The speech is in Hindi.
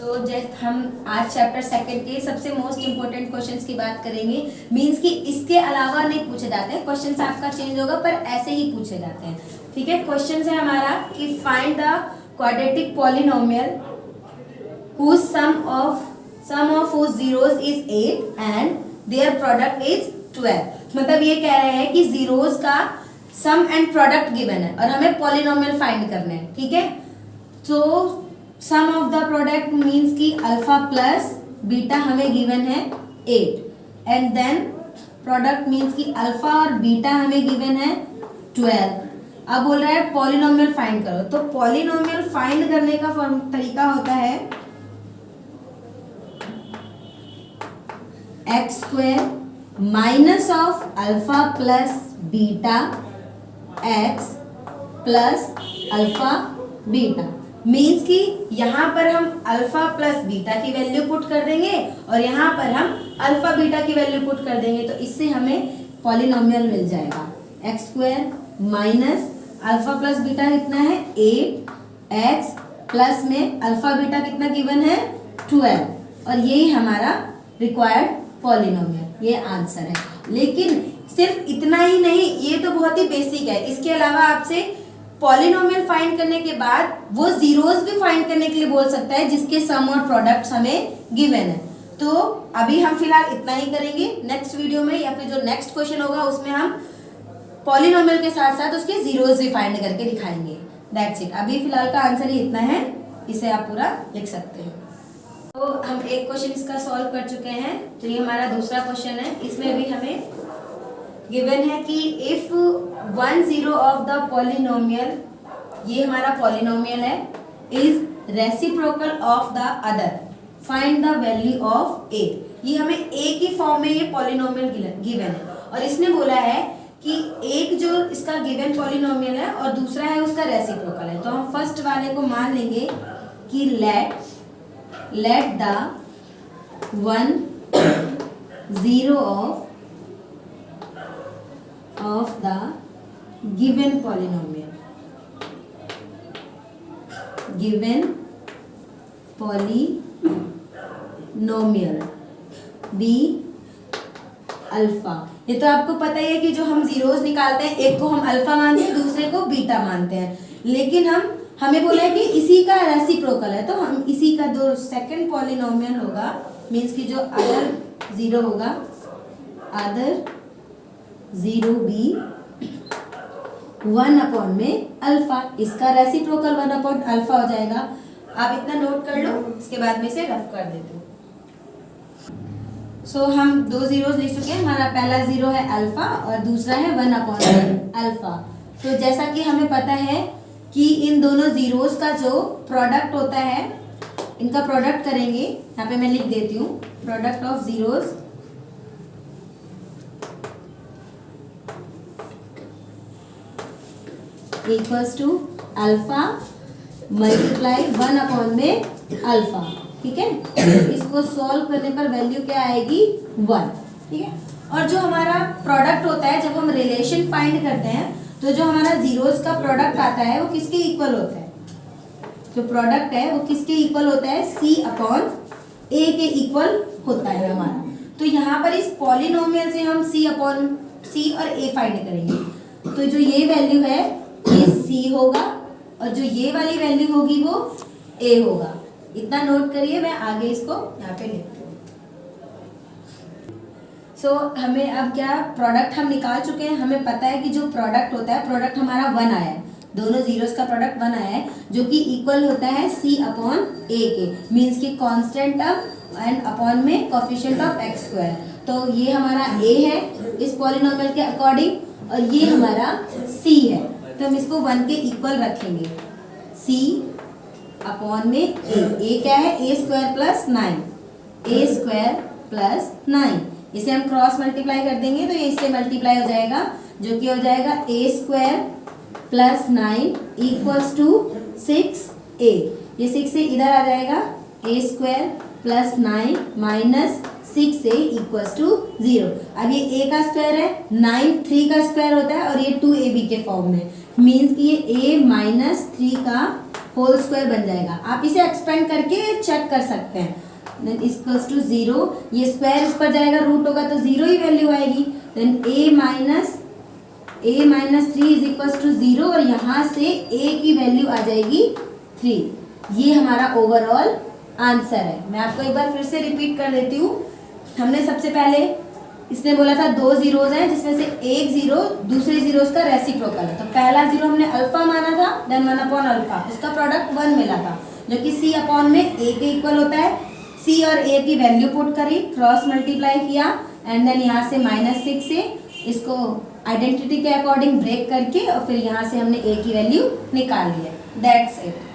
तो जैसे हम आज चैप्टर सेकंड के सबसे मोस्ट इंपोर्टेंट क्वेश्चंस की बात करेंगे। मींस कि इसके अलावा नहीं पूछे जाते हैं, क्वेश्चंस आपका चेंज होगा पर ऐसे ही पूछे जाते हैं। ठीक है, क्वेश्चंस है हमारा कि find the quadratic polynomial whose sum of whose zeros is 8 and their product is 12। मतलब ये कह रहे हैं कि जीरोस का सम एंड प्रोडक्ट गिवन है और हमें पॉलिनोमियल फाइंड करना है। ठीक है, तो सम ऑफ द प्रोडक्ट मींस कि अल्फा प्लस बीटा हमें गिवन है 8 एंड देन प्रोडक्ट मींस कि अल्फा और बीटा हमें गिवन है 12। अब बोल रहा है पॉलिनोमियल फाइंड करो। तो पॉलिनोमियल फाइंड करने का तरीका होता है x square minus of alpha plus beta x plus alpha beta. Means कि यहाँ पर हम अल्फा प्लस बीटा की वैल्यू पुट कर देंगे और यहाँ पर हम अल्फा बीटा की वैल्यू पुट कर देंगे, तो इससे हमें पॉलिनोमियल मिल जाएगा। X square minus alpha plus beta कितना है 8, एक्स प्लस में अल्फा बीटा कितना गिवन है 12 और यही हमारा रिक्वायर्ड पॉलिनोमियल, ये आंसर है। लेकिन सिर्फ इतना ही नहीं, ये तो बहुत ही बेसिक है। इसके अलावा आपसे पॉलिनोमियल फाइंड करने के बाद वो जीरोस भी फाइंड करने के लिए बोल सकता है जिसके सम और प्रोडक्ट्स हमें गिवन है। तो अभी हम फिलहाल इतना ही करेंगे। नेक्स्ट वीडियो में या फिर जो नेक्स्ट क्वेश्चन होगा उसमें हम पॉलिनोमियल के साथ साथ उसके जीरोस भी फाइंड करके दिखाएंगे। That's it. अभी फिलहाल का आंसर ही इतना है, इसे आप पूरा लिख सकते हैं। तो हम एक क्वेश्चन इसका सॉल्व कर चुके हैं, तो ये हमारा दूसरा क्वेश्चन है। इसमें भी हमें गिवन है कि इफ 1 0 ऑफ द पॉलिनोमियल, ये हमारा पॉलिनोमियल है, is reciprocal of the other, find the value of A. ये हमें ए की फॉर्म में ये पॉलिनोमियल गिवन है और इसने बोला है कि एक जो इसका गिवन पॉलिनोमियल है और दूसरा है उसका रेसिप्रोकल है। तो हम फर्स्ट वाले को मान लेंगे कि let the 1 0 of the given polynomial be alpha. ये तो आपको पता ही है कि जो हम जीरोस निकालते हैं, एक को हम अल्फा मानते हैं, दूसरे को बीटा मानते हैं। लेकिन हमें बोला है कि इसी का रेसिप्रोकल है, तो हम इसी का जो सेकंड पॉलिनोमियल होगा मींस कि जो अदर जीरो होगा, अदर जीरो बी 1 अपॉन में अल्फा, इसका रेसिप्रोकल 1 अपॉन अल्फा हो जाएगा। आप इतना नोट कर लो, इसके बाद में इसे रफ कर देते हो। सो हम दो जीरोस लिख चुके हैं। हमारा पहला जीरो है अल्फा और दूसरा है 1 अपॉन अल्फा। तो जैसा कि हमें पता है कि इन दोनों जीरोस का जो प्रोडक्ट होता है, इनका प्रोडक्ट करेंगे। यहाँ पे मैं लिख देती हूँ, product of zeros equals to alpha multiply 1 upon में अल्फा। ठीक है, इसको सॉल्व करने पर वैल्यू क्या आएगी 1। ठीक है, और जो हमारा प्रोडक्ट होता है, जब हम रिलेशन फाइंड करते हैं तो जो हमारा जीरोस का प्रोडक्ट आता है वो किसके इक्वल होता है? जो प्रोडक्ट है वो किसके इक्वल होता है? सी अपॉन ए के इक्वल होता है हमारा। तो यहाँ पर इस पॉलिनोमियल से हम सी अपॉन सी और ए फाइंड करेंगे। तो जो ये वैल्यू है ये सी होगा और जो ये वाली वैल्यू होगी वो ए होगा। इतना नोट करिए, मैं आगे इसको यहाँ पे लिखती हूँ। सो हमें अब क्या, प्रोडक्ट हम निकाल चुके हैं। हमें पता है कि जो प्रोडक्ट होता है, प्रोडक्ट हमारा 1 आया है, दोनों जीरोस का प्रोडक्ट 1 आया है, जो कि इक्वल होता है सी अपॉन ए के। मीन्स कि कांस्टेंट टर्म एंड अपॉन में कोफिशिएंट ऑफ एक्स स्क्वायर। तो ये हमारा ए है इस पॉलिनोमियल के अकॉर्डिंग और ये हमारा सी है। तो हम इसको 1 के इक्वल रखेंगे, सी अपॉन में ए क्या है? ए स्क्वायर प्लस 9, ए स्क्वायर प्लस 9। इसे हम क्रॉस मल्टीप्लाई कर देंगे तो ये इससे मल्टीप्लाई हो जाएगा, जो कि हो जाएगा A square plus 9 equals to 6a। ये 6 से इधर आ जाएगा, A square plus 9 minus 6a equals to 0। अब ये a का स्क्वायर है, 9 3 का स्क्वायर होता है और ये 2ab के फॉर्म में। मीन्स कि ये a माइनस 3 का होल स्क्वायर बन जाएगा। आप इसे एक्सपेंड करके चेक कर सकते हैं। देन इक्वल्स टू 0, ये स्क्वायर इस पर जाएगा, रूट होगा तो 0 ही वैल्यू आएगी। Then a minus 3 is equals to 0 और यहाँ से a की वैल्यू आ जाएगी 3। ये हमारा ओवरऑल आंसर है। मैं आपको एक बार फिर से रिपीट कर देती हूँ। हमने सबसे पहले इसने बोला था 2 जीरोज हैं जिसमें से एक जीरो दूसरे जीरोज का रेसिप्रोकल है। तो पहला जीरो हमने अल्फा माना था, देन 1 अपॉन अल्फा, उसका प्रोडक्ट 1 मिला था जो कि c अपॉन में a के इक्वल होता है। c और a की वैल्यू पुट करी, क्रॉस मल्टीप्लाई किया एंड देन यहाँ से -6 से इसको आइडेंटिटी के अकॉर्डिंग ब्रेक करके और फिर यहाँ से हमने a की वैल्यू निकाल ली है। That's it.